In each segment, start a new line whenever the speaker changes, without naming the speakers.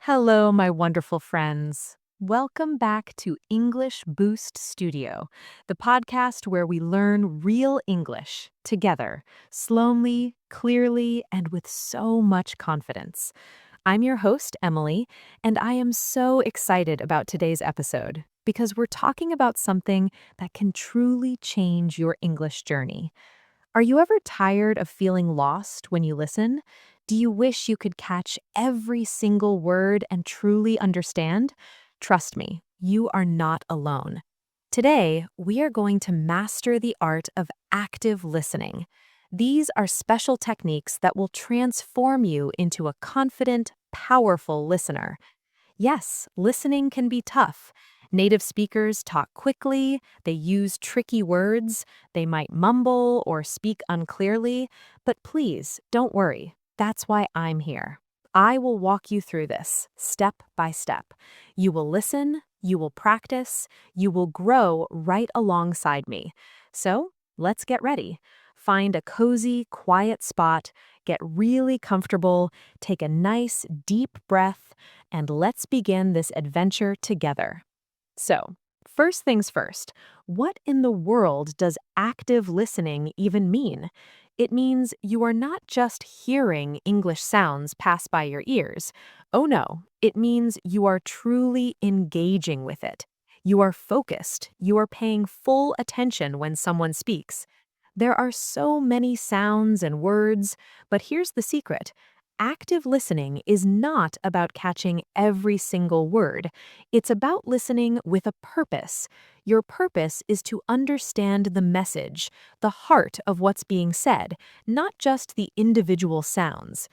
Hello, my wonderful friends. Welcome back to English Boost Studio, the podcast where we learn real English together, slowly, clearly, and with so much confidence. I'm your host, Emily, and I am so excited about today's episode because we're talking about something that can truly change your English journey. Are you ever tired of feeling lost when you listen? Do you wish you could catch every single word and truly understand? Trust me, you are not alone. Today, we are going to master the art of active listening. These are special techniques that will transform you into a confident, powerful listener. Yes, listening can be tough. Native speakers talk quickly, they use tricky words, they might mumble or speak unclearly, but please don't worry. That's why I'm here. I will walk you through this step by step. You will listen, you will practice, you will grow right alongside me. So let's get ready. Find a cozy, quiet spot, get really comfortable, take a nice, deep breath, and let's begin this adventure together. So, first things first, what in the world does active listening even mean? It means you are not just hearing English sounds pass by your ears. Oh no, it means you are truly engaging with it. You are focused, you are paying full attention when someone speaks. There are so many sounds and words, but here's the secret. Active listening is not about catching every single word. It's about listening with a purpose. Your purpose is to understand the message, the heart of what's being said, not just the individual sounds.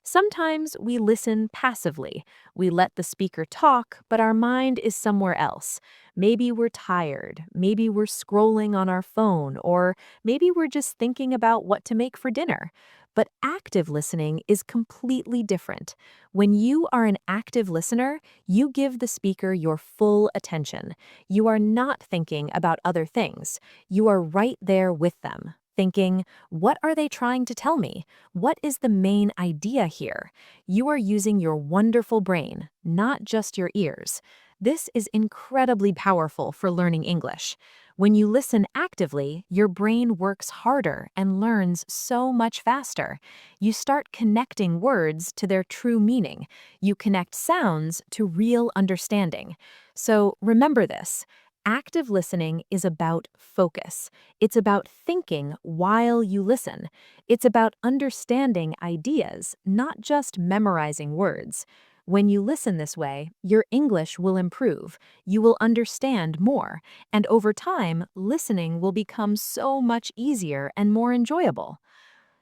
Sometimes we listen passively. We let the speaker talk, but our mind is somewhere else. Maybe we're tired, maybe we're scrolling on our phone, or maybe we're just thinking about what to make for dinner. But active listening is completely different. When you are an active listener, you give the speaker your full attention. You are not thinking about other things. You are right there with them, thinking, what are they trying to tell me? What is the main idea here? You are using your wonderful brain, not just your ears. This is incredibly powerful for learning English. When you listen actively, your brain works harder and learns so much faster. You start connecting words to their true meaning. You connect sounds to real understanding. So remember this. Active listening is about focus. It's about thinking while you listen. It's about understanding ideas, not just memorizing words. When you listen this way, your English will improve. You will understand more. And over time, listening will become so much easier and more enjoyable.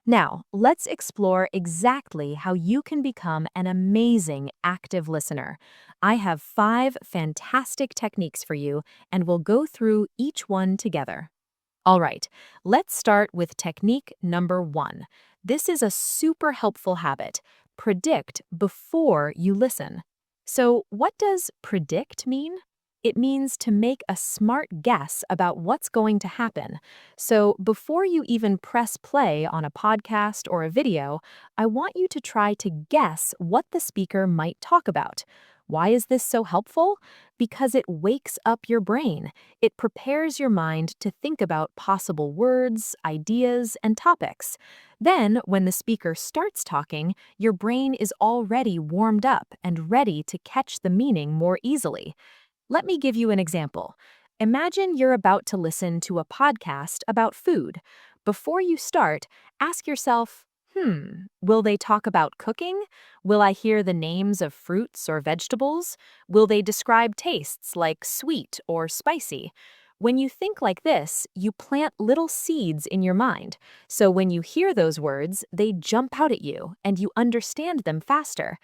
Now, let's explore exactly how you can become an amazing active listener. I have 5 fantastic techniques for you, and we'll go through each one together. All right, let's start with technique number 1. This is a super helpful habit. Predict before you listen. So, what does predict mean? It means to make a smart guess about what's going to happen. So, before you even press play on a podcast or a video, I want you to try to guess what the speaker might talk about. Why is this so helpful? Because it wakes up your brain. It prepares your mind to think about possible words, ideas, and topics. Then, when the speaker starts talking, your brain is already warmed up and ready to catch the meaning more easily. Let me give you an example. Imagine you're about to listen to a podcast about food. Before you start, ask yourself, will they talk about cooking? Will I hear the names of fruits or vegetables? Will they describe tastes like sweet or spicy? When you think like this, you plant little seeds in your mind. So when you hear those words, they jump out at you and you understand them faster.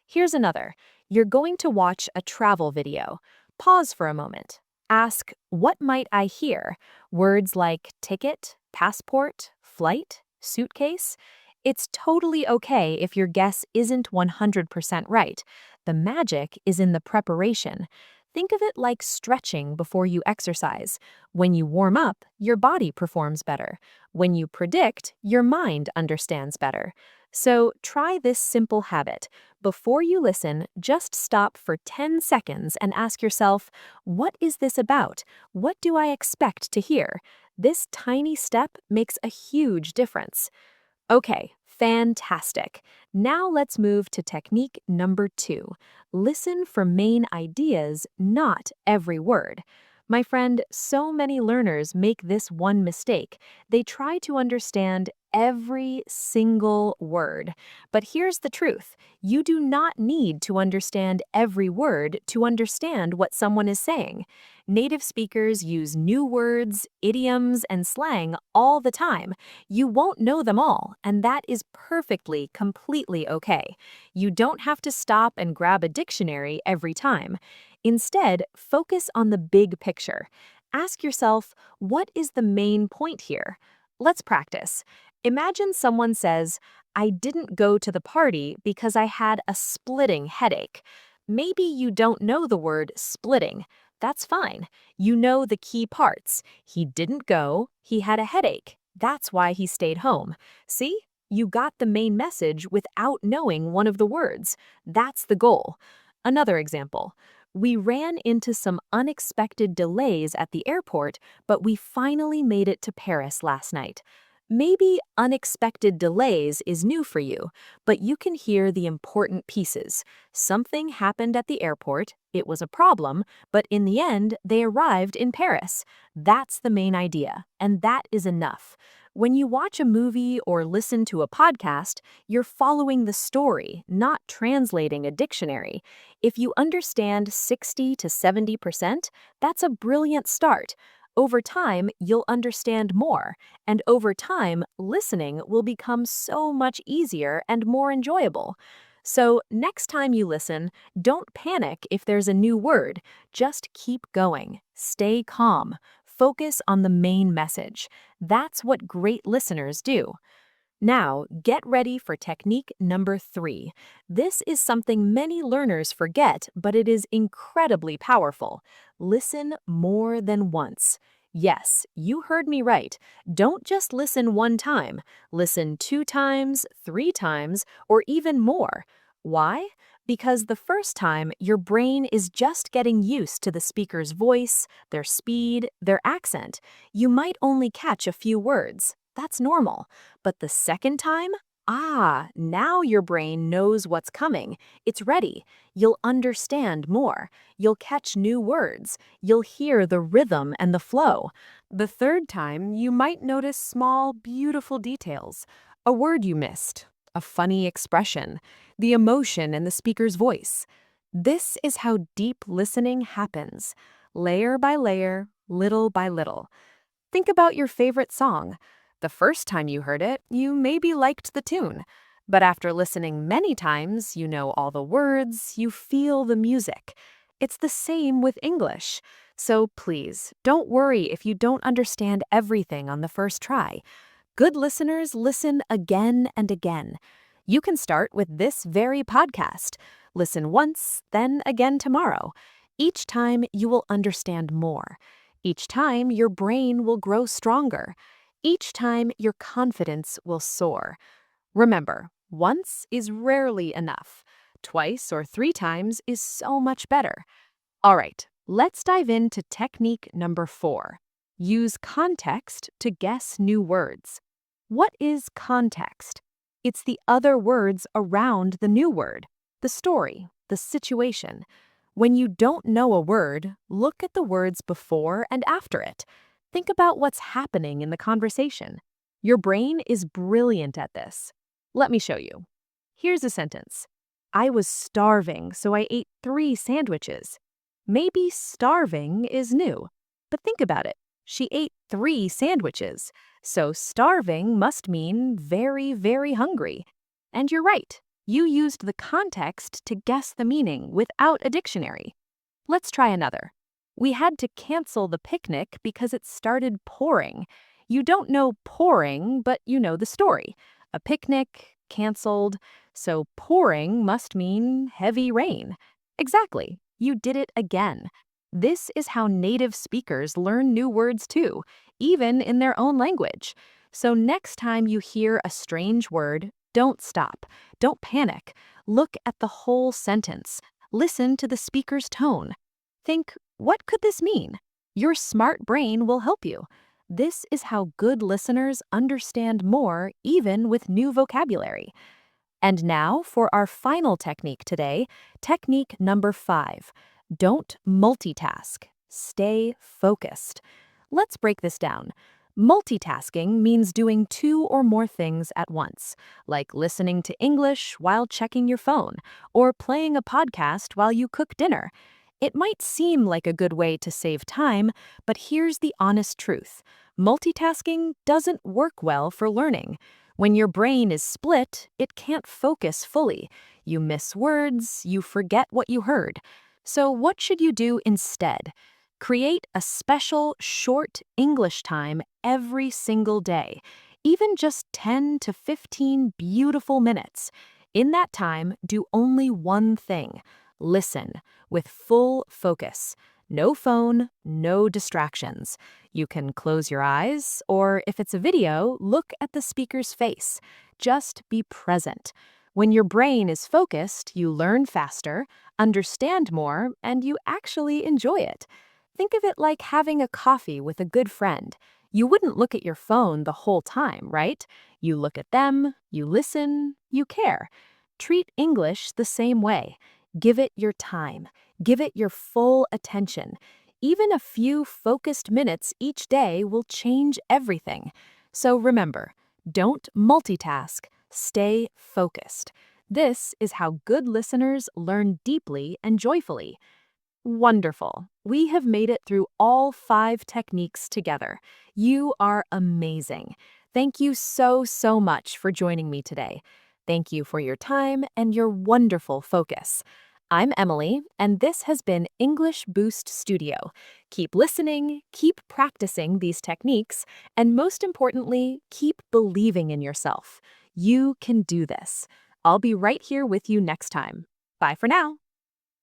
Here's another. You're going to watch a travel video. Pause for a moment. Ask, what might I hear? Words like ticket, passport, flight, suitcase? It's totally okay if your guess isn't 100% right. The magic is in the preparation. Think of it like stretching before you exercise. When you warm up, your body performs better. When you predict, your mind understands better. So try this simple habit. Before you listen, just stop for 10 seconds and ask yourself, what is this about? What do I expect to hear? This tiny step makes a huge difference. Okay, fantastic. Now let's move to technique number 2. Listen for main ideas, not every word. My friend, so many learners make this one mistake. They try to understand every single word. But here's the truth. You do not need to understand every word to understand what someone is saying. Native speakers use new words, idioms, and slang all the time. You won't know them all, and that is perfectly, completely okay. You don't have to stop and grab a dictionary every time. Instead, focus on the big picture. Ask yourself, what is the main point here? Let's practice. Imagine someone says, I didn't go to the party because I had a splitting headache. Maybe you don't know the word splitting. That's fine. You know the key parts. He didn't go, he had a headache. That's why he stayed home. See? You got the main message without knowing one of the words. That's the goal. Another example. We ran into some unexpected delays at the airport, but we finally made it to Paris last night. Maybe unexpected delays is new for you, but you can hear the important pieces. Something happened at the airport, it was a problem, but in the end, they arrived in Paris. That's the main idea, and that is enough. When you watch a movie or listen to a podcast, you're following the story, not translating a dictionary. If you understand 60 to 70%, that's a brilliant start. Over time, you'll understand more, and over time, listening will become so much easier and more enjoyable. So, next time you listen, don't panic if there's a new word. Just keep going. Stay calm. Focus on the main message. That's what great listeners do. Now, get ready for technique number 3. This is something many learners forget, but it is incredibly powerful. Listen more than once. Yes, you heard me right. Don't just listen one time. Listen 2 times, 3 times, or even more. Why? Because the first time, your brain is just getting used to the speaker's voice, their speed, their accent. You might only catch a few words. That's normal. But the second time, now your brain knows what's coming. It's ready. You'll understand more. You'll catch new words. You'll hear the rhythm and the flow. The third time, you might notice small, beautiful details. A word you missed, a funny expression, the emotion in the speaker's voice. This is how deep listening happens, layer by layer, little by little. Think about your favorite song. The first time you heard it, you maybe liked the tune. But after listening many times, you know all the words, you feel the music. It's the same with English. So please, don't worry if you don't understand everything on the first try. Good listeners listen again and again. You can start with this very podcast. Listen once, then again tomorrow. Each time you will understand more. Each time your brain will grow stronger. Each time your confidence will soar. Remember, once is rarely enough. Twice or 3 times is so much better. All right, let's dive into technique number 4. Use context to guess new words. What is context? It's the other words around the new word, the story, the situation. When you don't know a word, look at the words before and after it. Think about what's happening in the conversation. Your brain is brilliant at this. Let me show you. Here's a sentence. I was starving, so I ate 3 sandwiches. Maybe starving is new, but think about it. She ate 3 sandwiches, so starving must mean very, very hungry. And you're right. You used the context to guess the meaning without a dictionary. Let's try another. We had to cancel the picnic because it started pouring. You don't know pouring, but you know the story. A picnic, canceled, so pouring must mean heavy rain. Exactly. You did it again. This is how native speakers learn new words too, even in their own language. So next time you hear a strange word, Don't stop. Don't panic. Look at the whole sentence. Listen to the speaker's tone. Think, what could this mean? Your smart brain will help you. This is how good listeners understand more even with new vocabulary. And now for our final technique today, technique number 5. Don't multitask. Stay focused. Let's break this down. Multitasking means doing 2 or more things at once, like listening to English while checking your phone, or playing a podcast while you cook dinner. It might seem like a good way to save time, but here's the honest truth. Multitasking doesn't work well for learning. When your brain is split, it can't focus fully. You miss words, you forget what you heard. So what should you do instead? Create a special, short English time every single day, even just 10 to 15 beautiful minutes. In that time, do only one thing. Listen with full focus. No phone, no distractions. You can close your eyes, or if it's a video, look at the speaker's face. Just be present. When your brain is focused, you learn faster, understand more, and you actually enjoy it. Think of it like having a coffee with a good friend. You wouldn't look at your phone the whole time, right? You look at them, you listen, you care. Treat English the same way. Give it your time. Give it your full attention. Even a few focused minutes each day will change everything. So remember, don't multitask. Stay focused. This is how good listeners learn deeply and joyfully. Wonderful. We have made it through all 5 techniques together. You are amazing. Thank you so much for joining me today. Thank you for your time and your wonderful focus. I'm Emily, and this has been English Boost Studio. Keep listening, keep practicing these techniques, and most importantly, keep believing in yourself. You can do this. I'll be right here with you next time. Bye for now.